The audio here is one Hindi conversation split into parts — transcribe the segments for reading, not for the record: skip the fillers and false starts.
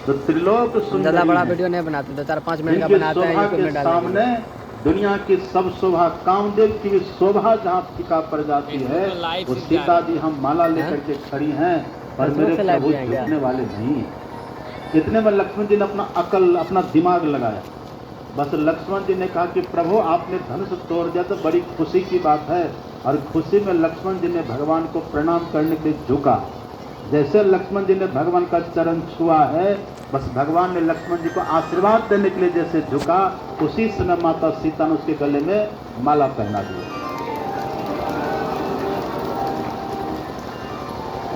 तो त्रिलोक ज़्यादा बड़ा सुंदरी वीडियो नहीं बनाते, 2-4-5 मिनट का जिनकी बनाते हैं, शोभा यूट्यूब के में सामने डालेंगे। दुनिया की सब शोभा, कामदेव की भी शोभा जहाँ फीका पड़ जाती है, वो सीता जी हम माला लेकर के खड़ी हैं, पर मेरे फेसबुक से लाइव प्रभु भी आएंगे। झुकने वाले नहीं। इतने में लक्ष्मण जी ने अपना अकल, अपना दिमाग लगाया। बस लक्ष्मण जी ने कहा कि प्रभु आपने धनुष तोड़ दिया तो बड़ी खुशी की बात है। और खुशी में लक्ष्मण जी ने भगवान को प्रणाम करने के लिए झुका। जैसे लक्ष्मण जी ने भगवान का चरण छुआ है, बस भगवान ने लक्ष्मण जी को आशीर्वाद देने के लिए जैसे झुका, उसी समय माता सीता ने उसके गले में माला पहना दिया।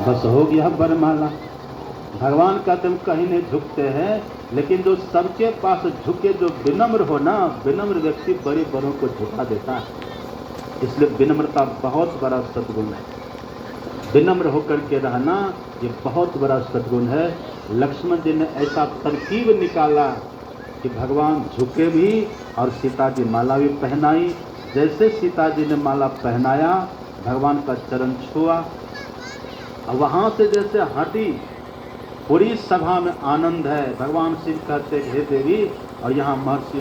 बस हो गया वरमाला। भगवान का तुम कहीं नहीं झुकते हैं, लेकिन जो सबके पास झुके, जो विनम्र हो ना, विनम्र व्यक्ति बड़े बड़ों को झुका देता है। इसलिए विनम्रता बहुत बड़ा सद्गुण है। विनम्र होकर के रहना ये बहुत बड़ा सद्गुण है। लक्ष्मण जी ने ऐसा तरकीब निकाला कि भगवान झुके भी और सीता जी माला भी पहनाई। जैसे सीता जी ने माला पहनाया, भगवान का चरण छुआ और वहाँ से जैसे हटी, पूरी सभा में आनंद है। भगवान शिव कहते हे देवी, और यहाँ महर्षि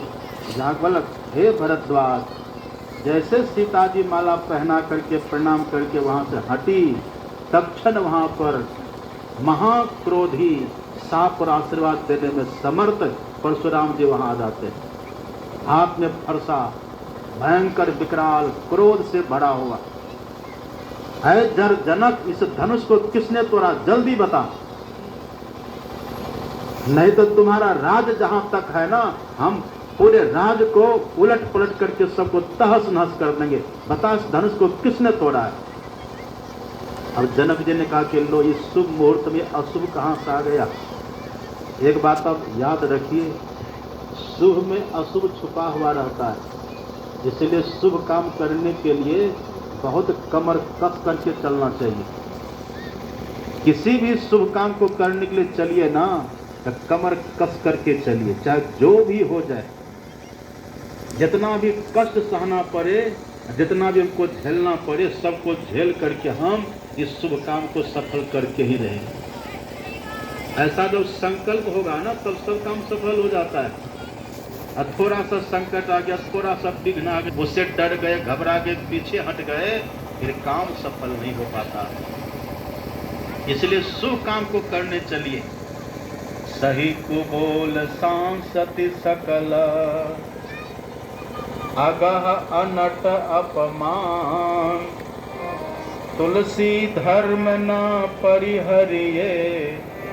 याज्ञवल्क्य हे भरद्वाज, जैसे सीता जी माला पहना करके प्रणाम करके वहाँ से हटी, तत्क्षण वहाँ पर महाक्रोधी साप और आशीर्वाद देने में समर्थ परशुराम जी वहाँ आ जाते हैं। हाथ में फरसा, भयंकर विकराल क्रोध से भरा हुआ है। जनक, इस धनुष को किसने तोड़ा, जल्दी बता, नहीं तो तुम्हारा राज जहां तक है ना, हम पूरे राज को उलट पलट करके सबको तहस नहस कर देंगे। बता इस धनुष को किसने तोड़ा है। अब जनक जी ने कहा कि लो, इस शुभ मुहूर्त में अशुभ कहां से आ गया। एक बात अब याद रखिए, शुभ में अशुभ छुपा हुआ रहता है। इसलिए शुभ काम करने के लिए बहुत कमर कस करके चलना चाहिए। किसी भी शुभ काम को करने के लिए चलिए ना, तो कमर कस करके चलिए, चाहे जो भी हो जाए। जितना भी कष्ट सहना पड़े, जितना भी हमको झेलना पड़े, सबको झेल करके हम इस शुभ काम को सफल करके ही रहेंगे। ऐसा जब संकल्प होगा ना, तब सब काम सफल हो जाता है। और थोड़ा सा संकट आ गया, थोड़ा सा विघ्न आ गया, उससे डर गए, घबरा गए, पीछे हट गए, फिर काम सफल नहीं हो पाता। इसलिए शुभ काम को करने चलिए। सही कुबोल सांसति सकल, अगह अनट अपमान, तुलसी धर्म न परिहरिये,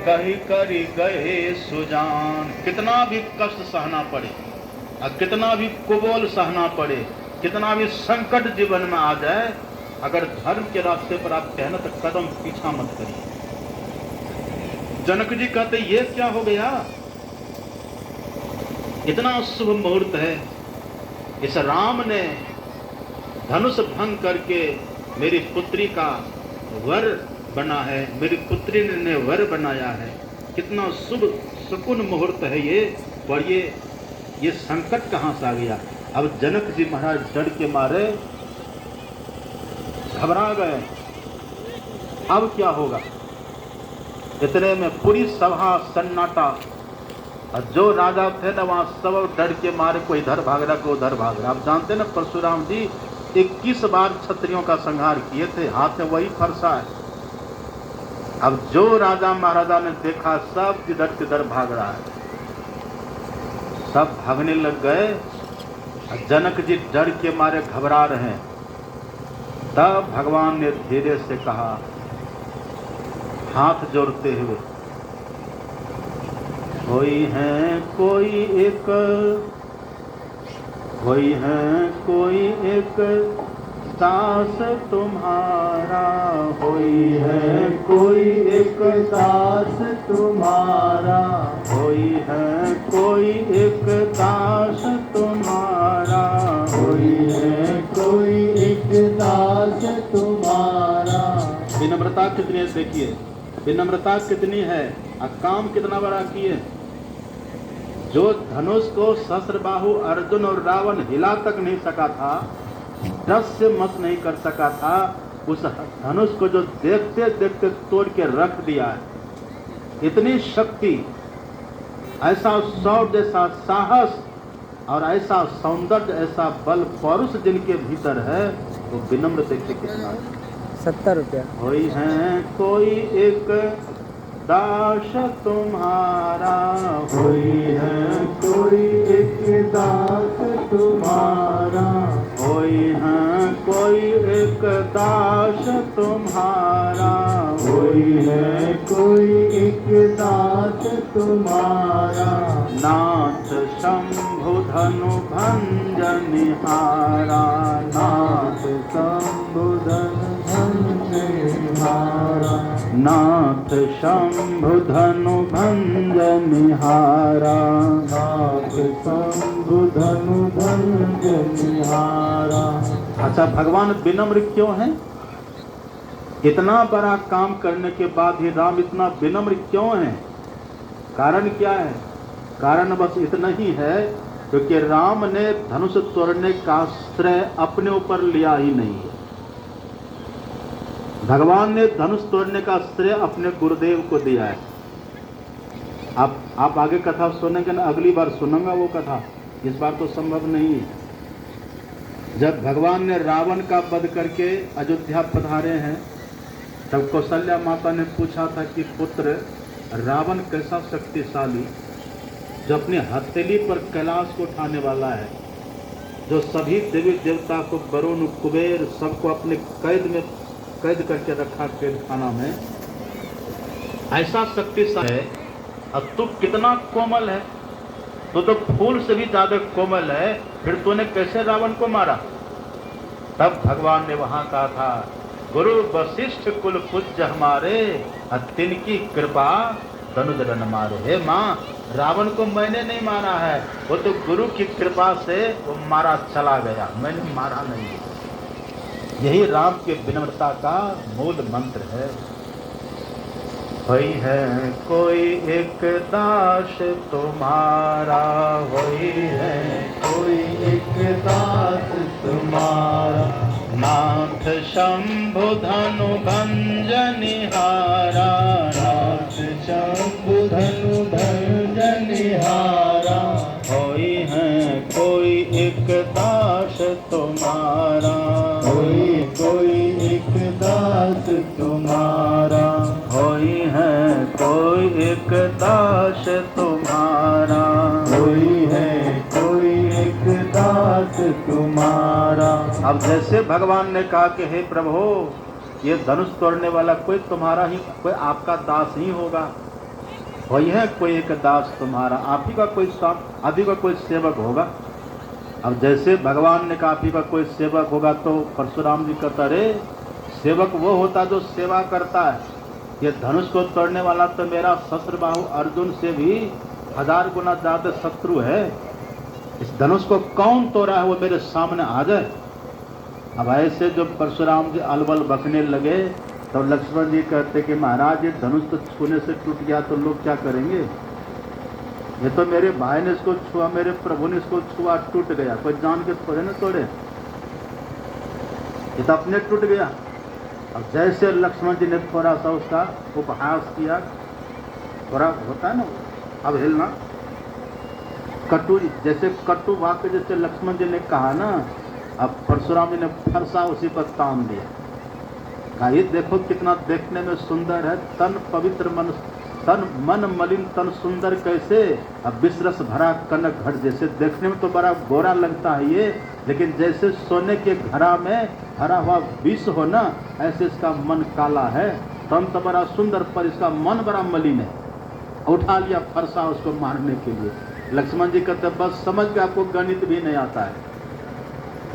कही करी गए सुजान। कितना भी कष्ट सहना पड़े और कितना भी कुबोल सहना पड़े, कितना भी संकट जीवन में आ जाए, अगर धर्म के रास्ते पर आप कहना तो कदम पीछा मत करिए। जनक जी कहते ये क्या हो गया, इतना शुभ मुहूर्त है, इस राम ने धनुष भंग करके मेरी पुत्री का वर बना है, मेरी पुत्री ने वर बनाया है। कितना शुभ सुकुन मुहूर्त है ये, और ये संकट कहां से आ गया। अब जनक जी महाराज डर के मारे घबरा गए, अब क्या होगा। इतने में पूरी सभा सन्नाटा, और जो राजा थे ना वहां सब डर के मारे, कोई इधर भाग रहा, कोई उधर भाग रहा। आप जानते ना परशुराम जी 21 बार क्षत्रियों का संहार किए थे, हाथ में वही फरसा है। अब जो राजा महाराजा ने देखा, सब इधर किधर भाग रहा है, सब भागने लग गए। जनक जी डर के मारे घबरा रहे हैं। तब भगवान ने धीरे से कहा, हाथ जोड़ते हुए, कोई है कोई एक, कोई है कोई एक दास तुम्हारा, कोई है कोई एक दास तुम्हारा, कोई है कोई एक दास तुम्हारा, कोई है कोई एक दास तुम्हारा। विनम्रता कितनी है देखिए, विनम्रता कितनी है और काम कितना बड़ा किए। जो धनुष को सहस्त्रबाहु अर्जुन और रावण हिला तक नहीं सका था, दस से मत नहीं कर सका था, उस धनुष को जो देखते देखते तोड़ के रख दिया है। इतनी शक्ति ऐसा शौर्य, जैसा साहस और ऐसा सौंदर्य, ऐसा बल पौरुष जिनके भीतर है, वो विनम्र देखिए कितना। 70 रुपया। कोई है कोई एक दास तुम्हारा, कोई है कोई एक दास तुम्हारा, कोई है कोई एक दास तुम्हारा, कोई है कोई एक दास तुम्हारा, नाथ शंभु धनु भंजनिहारा, नाथ शंभु धनु भंजनिहारा, नाथ शंभु धनु भंजनिहारा, नाथ शंभु धनु भंजनिहारा। अच्छा, भगवान विनम्र क्यों हैं? इतना बड़ा काम करने के बाद ही राम इतना विनम्र क्यों हैं? कारण क्या है? कारण बस इतना ही है क्योंकि राम ने धनुष तोड़ने का श्रेय अपने ऊपर लिया ही नहीं है। भगवान ने धनुष तोड़ने का श्रेय अपने गुरुदेव को दिया है। आप आगे कथा सुनेंगे ना, अगली बार सुनूंगा वो कथा, इस बार तो संभव नहीं है। जब भगवान ने रावण का वध करके अयोध्या पधारे हैं, तब कौशल्या माता ने पूछा था कि पुत्र, रावण कैसा शक्तिशाली, जो अपनी हथेली पर कैलाश को उठाने वाला है, जो सभी देवी देवता को, वरुण कुबेर सबको अपने कैद करके रखा कैद खाना में, ऐसा शक्तिशाली है, अब तू कितना कोमल है, तो फूल से भी ज्यादा कोमल है, फिर तूने कैसे रावण को मारा? तब भगवान ने वहां कहा था, गुरु वशिष्ठ कुल पूज्य हमारे, तिनकी कृपा धनुष रन मारे। हे माँ, रावण को मैंने नहीं मारा है, वो तो गुरु की कृपा से वो मारा चला गया, मैंने मारा नहीं। यही राम के विनम्रता का मूल मंत्र है। वही है कोई एक दास तुम्हारा, वही है कोई एक दास तुम्हारा, नाथ शंभु धनु भंजनिहारा, नाथ शंभु धनु भंजनिहारा, कोई है कोई एक दास तुम्हारा, कोई एक दास तुम्हारा, कोई है कोई एक दास तुम्हारा, कोई है कोई एक दास तुम्हारा। अब जैसे भगवान ने कहा कि हे प्रभु, ये धनुष तोड़ने वाला कोई तुम्हारा ही, कोई आपका दास ही होगा, वही है कोई एक दास तुम्हारा, आप ही का कोई आप ही का कोई सेवक होगा। अब जैसे भगवान ने कहा आप ही का कोई सेवक होगा, तो परशुराम जी कहता, अरे सेवक वो होता जो सेवा करता है, ये धनुष को तोड़ने वाला तो मेरा शस्त्रबाहु अर्जुन से भी 1000 गुना ज्यादा शत्रु है, इस धनुष को कौन तोड़ा है वो मेरे सामने आ जाए। अब ऐसे जब परशुराम जी अलबल बकने लगे, तो लक्ष्मण जी कहते कि महाराज, ये धनुष तो छूने से टूट गया तो लोग क्या करेंगे? ये तो मेरे भाई ने इसको छुआ, मेरे प्रभु ने इसको छुआ, टूट गया, कोई जान के थोड़े न तोड़े, ये तो अपने टूट गया। अब जैसे लक्ष्मण जी ने थोड़ा सा उसका उपहास किया, थोड़ा होता है ना अब हिलना, कटु, जैसे कटु वाक्य जैसे लक्ष्मण जी ने कहा ना, अब परशुराम जी ने फरसा उसी पर तान दिया, कहा ये देखो कितना देखने में सुंदर है, तन पवित्र मन, तन मन मलिन तन सुंदर कैसे, अब विश्रस भरा कनक घट जैसे, देखने में तो बड़ा गोरा लगता है ये, लेकिन जैसे सोने के घड़ा में भरा हुआ विष हो ना, ऐसे इसका मन काला है, तन तो बड़ा सुंदर पर इसका मन बड़ा मलिन है। उठा लिया फरसा उसको मारने के लिए। लक्ष्मण जी कहते बस समझ के आपको गणित भी नहीं आता है।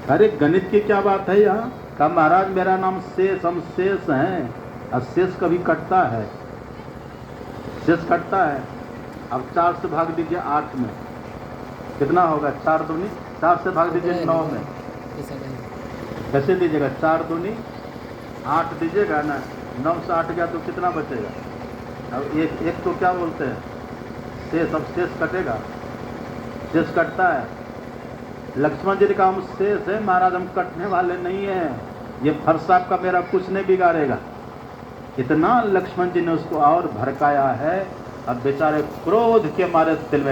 अरे गणित की क्या बात है यहाँ? कहा महाराज मेरा नाम शेष, हम शेष हैं, और शेष कभी कटता है, शेष कटता है। अब 4 से भाग दीजिए 8 में, कितना होगा? 4 दूनी, 4 से भाग दीजिए 9 में, कैसे दीजिएगा? 4 दूनी 8 दीजिएगा ना, 9 से 8 गया तो कितना बचेगा? अब एक तो क्या बोलते हैं शेष, अब शेष कटेगा, शेष कटता है। लक्ष्मण जी ने कहा हम शेष है महाराज, हम कटने वाले नहीं हैं, ये फरसा का मेरा कुछ नहीं बिगाड़ेगा। इतना लक्ष्मण जी ने उसको और भड़काया है अब बेचारे क्रोध के मारे तिलमिला